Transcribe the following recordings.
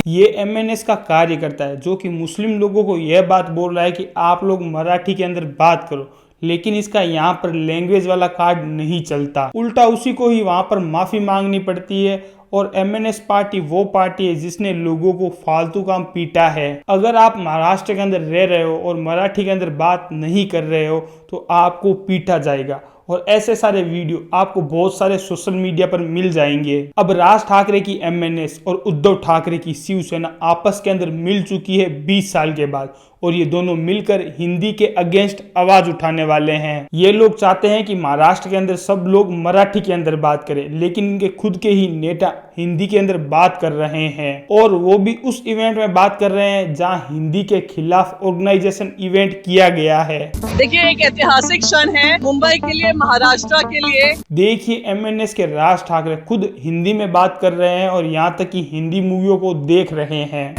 ये एमएनएस का कार्य करता है, जो कि मुस्लिम लोगों को यह बात बोल रहा है कि आप लोग मराठी के अंदर बात करो, लेकिन इसका यहाँ पर लैंग्वेज वाला कार्ड नहीं चलता। उल्टा उसी को ही वहाँ पर माफी मांगनी पड़ती है। और एमएनएस पार्टी वो पार्टी है जिसने लोगों को फालतू काम पीटा है। अगर आप महाराष्ट्र के अंदर रह रहे हो और मराठी के अंदर बात नहीं कर रहे हो तो आपको पीटा जाएगा। और ऐसे सारे वीडियो आपको बहुत सारे सोशल मीडिया पर मिल जाएंगे। अब राज ठाकरे की एमएनएस और उद्धव ठाकरे की शिवसेना आपस के अंदर मिल चुकी है 20 साल के बाद, और ये दोनों मिलकर हिंदी के अगेंस्ट आवाज उठाने वाले हैं। ये लोग चाहते हैं कि महाराष्ट्र के अंदर सब लोग मराठी के अंदर बात करें, लेकिन इनके खुद के ही नेता हिंदी के अंदर बात कर रहे हैं, और वो भी उस इवेंट में बात कर रहे हैं जहां हिंदी के खिलाफ ऑर्गेनाइजेशन इवेंट किया गया है। देखिए, एक ऐतिहासिक क्षण है मुंबई के लिए, महाराष्ट्र के लिए। देखिए, एमएनएस के राज ठाकरे खुद हिंदी में बात कर रहे हैं और यहाँ तक कि हिंदी मूवियों को देख रहे हैं।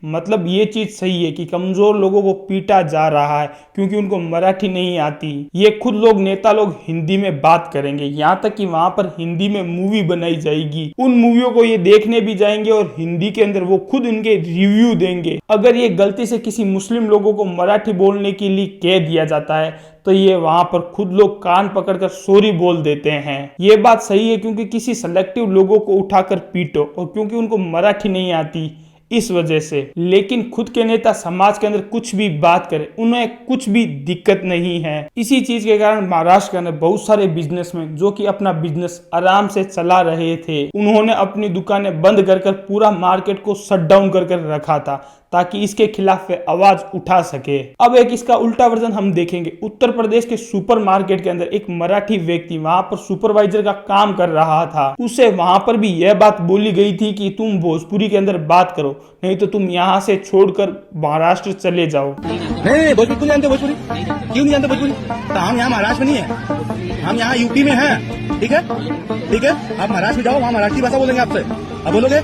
मतलब ये चीज सही है कि कमजोर लोगों को पीटा जा रहा है क्योंकि उनको मराठी नहीं आती। ये खुद लोग नेता लोग हिंदी में बात करेंगे, यहाँ तक कि वहां पर हिंदी में मूवी बनाई जाएगी। उन मूवियों को ये देखने भी जाएंगे और हिंदी के अंदर वो खुद इनके रिव्यू देंगे। अगर ये गलती से किसी मुस्लिम लोगों को मराठी बोलने के लिए कह दिया जाता है तो ये वहां पर खुद लोग कान पकड़कर सॉरी बोल देते हैं। ये बात सही है क्योंकि किसी सेलेक्टिव लोगों को उठाकर पीटो, और क्योंकि उनको मराठी नहीं आती इस वजह से। लेकिन खुद के नेता समाज के अंदर कुछ भी बात करें, उन्हें कुछ भी दिक्कत नहीं है। इसी चीज के कारण महाराष्ट्र के अंदर बहुत सारे बिजनेसमैन जो कि अपना बिजनेस आराम से चला रहे थे, उन्होंने अपनी दुकानें बंद कर पूरा मार्केट को शट डाउन कर रखा था ताकि इसके खिलाफ वे आवाज उठा सके। अब एक इसका उल्टा वर्जन हम देखेंगे। उत्तर प्रदेश के सुपरमार्केट के अंदर एक मराठी व्यक्ति वहां पर सुपरवाइजर का काम कर रहा था। उसे वहां पर भी यह बात बोली गई थी कि तुम भोजपुरी के अंदर बात करो, नहीं तो तुम यहाँ से छोड़कर महाराष्ट्र चले जाओ। नहीं, भोजपुरी जानते? भोजपुरी क्यों नहीं जानते? भोजपुरी तो हम यहाँ महाराष्ट्र में नहीं है, हम यहाँ यूपी में हैं। ठीक है, ठीक है, आप महाराष्ट्र में जाओ, वहाँ मराठी भाषा बोलेंगे आपसे। अब बोलोगे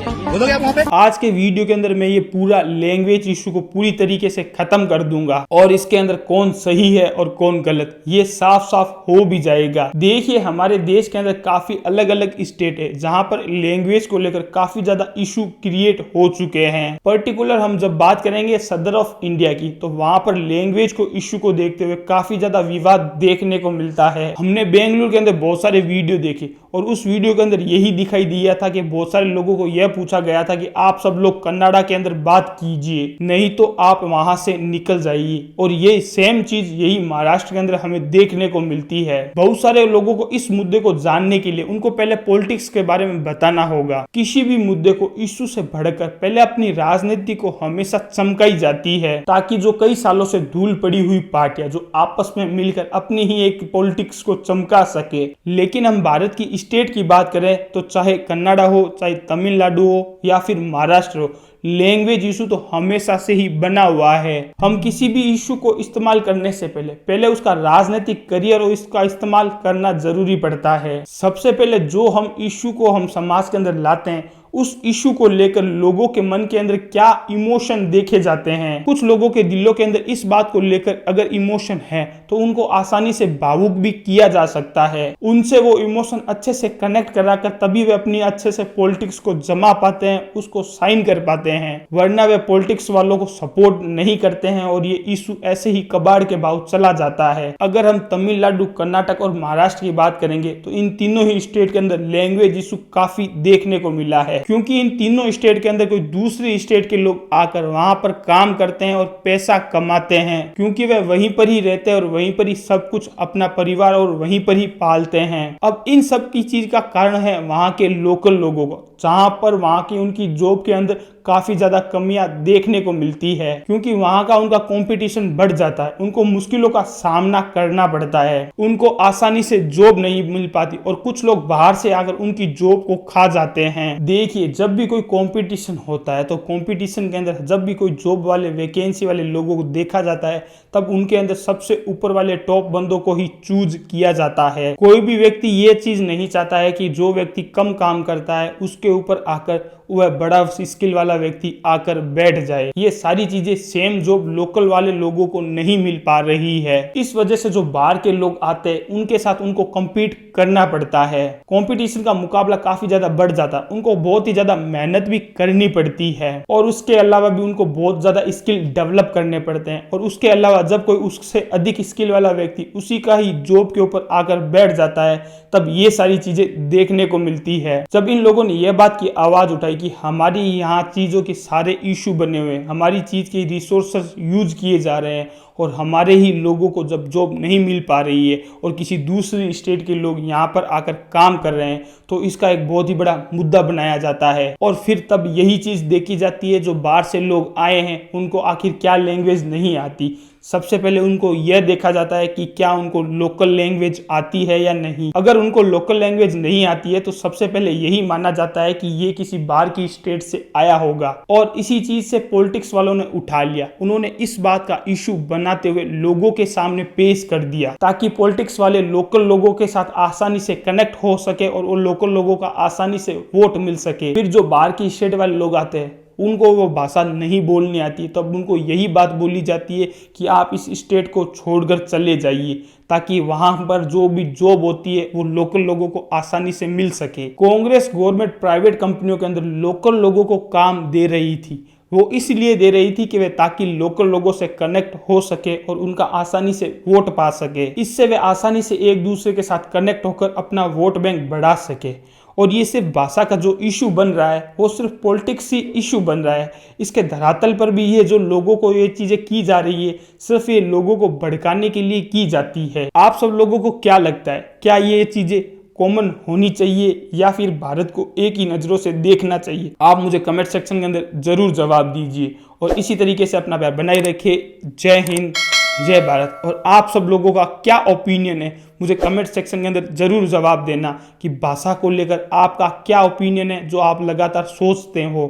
आप वहाँ पे। आज के वीडियो के अंदर मैं ये पूरा लैंग्वेज इशू को पूरी तरीके से खत्म कर दूंगा, और इसके अंदर कौन सही है और कौन गलत ये साफ साफ हो भी जाएगा। देखिए, हमारे देश के अंदर काफी अलग अलग स्टेट है जहां पर लैंग्वेज को लेकर काफी ज्यादा इशू क्रिएट हो चुके हैं। पर्टिकुलर हम जब बात करेंगे सदर ऑफ इंडिया की, तो वहां पर लैंग्वेज को इशू को देखते हुए काफी ज्यादा विवाद देखने को मिलता है। हमने बेंगलुरु के अंदर बहुत सारे वीडियो देखे और उस वीडियो के अंदर यही दिखाई दिया था कि बहुत सारे लोगों को यह पूछा गया था कि आप सब लोग कन्नाडा के अंदर बात कीजिए, नहीं तो आप वहां से निकल जाइए। और ये सेम चीज यही महाराष्ट्र के अंदर हमें देखने को मिलती है। बहुत सारे लोगों को इस मुद्दे को जानने के लिए उनको पहले पॉलिटिक्स के बारे में बताना होगा। किसी भी मुद्दे को इश्यू से भड़कर पहले अपनी राजनीति को हमेशा चमकाई जाती है, ताकि जो कई सालों से धूल पड़ी हुई पार्टियां जो आपस में मिलकर अपनी ही एक पॉलिटिक्स को चमका सके। लेकिन हम भारत की स्टेट की बात करें तो चाहे कन्नाडा हो, चाहे तमिलनाडु हो या फिर महाराष्ट्र हो, लैंग्वेज इशू तो हमेशा से ही बना हुआ है। हम किसी भी इशू को इस्तेमाल करने से पहले उसका राजनीतिक करियर और इसका इस्तेमाल करना जरूरी पड़ता है। सबसे पहले जो हम इशू को हम समाज के अंदर लाते हैं, उस इशू को लेकर लोगों के मन के अंदर क्या इमोशन देखे जाते हैं। कुछ लोगों के दिलों के अंदर इस बात को लेकर अगर इमोशन है तो उनको आसानी से भावुक भी किया जा सकता है। उनसे वो इमोशन अच्छे से कनेक्ट कराकर तभी वे अपनी अच्छे से पॉलिटिक्स को जमा पाते हैं, उसको साइन कर पाते हैं, वरना वे पॉलिटिक्स वालों को सपोर्ट नहीं करते हैं और ये इशू ऐसे ही कबाड़ के भाव चला जाता है। अगर हम तमिलनाडु, कर्नाटक और महाराष्ट्र की बात करेंगे तो इन तीनों ही स्टेट के अंदर लैंग्वेज इशू काफी देखने को मिला है, क्योंकि इन तीनों स्टेट के अंदर कोई दूसरी स्टेट के लोग आकर वहां पर काम करते हैं और पैसा कमाते हैं, क्योंकि वे वहीं पर ही रहते हैं और वहीं पर ही सब कुछ अपना परिवार और वहीं पर ही पालते हैं। अब इन सब की चीज का कारण है वहां के लोकल लोगों को, जहां पर वहां की उनकी जॉब के अंदर काफी ज्यादा कमियां देखने को मिलती है, क्योंकि वहां का उनका कंपटीशन बढ़ जाता है, उनको मुश्किलों का सामना करना पड़ता है, उनको आसानी से जॉब नहीं मिल पाती और कुछ लोग बाहर से आकर उनकी जॉब को खा जाते हैं। देखिए, जब भी कोई कंपटीशन होता है तो कंपटीशन के अंदर जब भी कोई जॉब वाले वैकेंसी वाले लोगों को देखा जाता है तब उनके अंदर सबसे ऊपर वाले टॉप बंदों को ही चूज किया जाता है। कोई भी व्यक्ति ये चीज नहीं चाहता है कि जो व्यक्ति कम काम करता है उसके ऊपर आकर वह बड़ा स्किल वाला व्यक्ति आकर बैठ जाए। ये सारी चीजें सेम जॉब लोकल वाले लोगों को नहीं मिल पा रही है। इस वजह से जो बाहर के लोग आते हैं उनके साथ उनको कम्पीट करना पड़ता है। कंपटीशन का मुकाबला काफी ज्यादा बढ़ जाता है, उनको बहुत ही ज्यादा मेहनत भी करनी पड़ती है और उसके अलावा भी उनको बहुत ज्यादा स्किल डेवलप करने पड़ते हैं। और उसके अलावा जब कोई उससे अधिक स्किल वाला व्यक्ति उसी का ही जॉब के ऊपर आकर बैठ जाता है तब ये सारी चीजें देखने को मिलती है। जब इन लोगों ने यह बात की आवाज उठाई कि हमारी यहाँ चीजों के सारे इशू बने हुए हैं, हमारी चीज के रिसोर्सेस यूज किए जा रहे हैं और हमारे ही लोगों को जब जॉब नहीं मिल पा रही है और किसी दूसरी स्टेट के लोग यहाँ पर आकर काम कर रहे हैं तो इसका एक बहुत ही बड़ा मुद्दा बनाया जाता है। और फिर तब यही चीज देखी जाती है जो बाहर से लोग आए हैं उनको आखिर क्या लैंग्वेज नहीं आती। सबसे पहले उनको यह देखा जाता है कि क्या उनको लोकल लैंग्वेज आती है या नहीं। अगर उनको लोकल लैंग्वेज नहीं आती है तो सबसे पहले यही माना जाता है कि ये किसी बाहर की स्टेट से आया होगा। और इसी चीज से पॉलिटिक्स वालों ने उठा लिया, उन्होंने इस बात का इशू बनाते हुए लोगों के सामने पेश कर दिया ताकि पॉलिटिक्स वाले लोकल लोगों के साथ आसानी से कनेक्ट हो सके और उन लोकल लोगों का आसानी से वोट मिल सके। फिर जो बाहर की स्टेट वाले लोग आते हैं उनको वो भाषा नहीं बोलनी आती, तब उनको यही बात बोली जाती है कि आप इस स्टेट को छोड़कर चले जाइए ताकि वहां पर जो भी जॉब होती है वो लोकल लोगों को आसानी से मिल सके। कांग्रेस गवर्नमेंट प्राइवेट कंपनियों के अंदर लोकल लोगों को काम दे रही थी, वो इसलिए दे रही थी कि वे ताकि लोकल लोगों से कनेक्ट हो सके और उनका आसानी से वोट पा सके। इससे वे आसानी से एक दूसरे के साथ कनेक्ट होकर अपना वोट बैंक बढ़ा सके। और ये सिर्फ भाषा का जो इशू बन रहा है वो सिर्फ पॉलिटिक्स ही इशू बन रहा है, इसके धरातल पर भी ये जो लोगों को ये चीजें की जा रही है सिर्फ ये लोगों को भड़काने के लिए की जाती है। आप सब लोगों को क्या लगता है, क्या ये चीजें कॉमन होनी चाहिए या फिर भारत को एक ही नजरों से देखना चाहिए? आप मुझे कमेंट सेक्शन के अंदर जरूर जवाब दीजिए और इसी तरीके से अपना प्यार बनाए रखिए। जय हिंद, जय भारत। और आप सब लोगों का क्या ओपिनियन है मुझे कमेंट सेक्शन के अंदर जरूर जवाब देना कि भाषा को लेकर आपका क्या ओपिनियन है जो आप लगातार सोचते हो।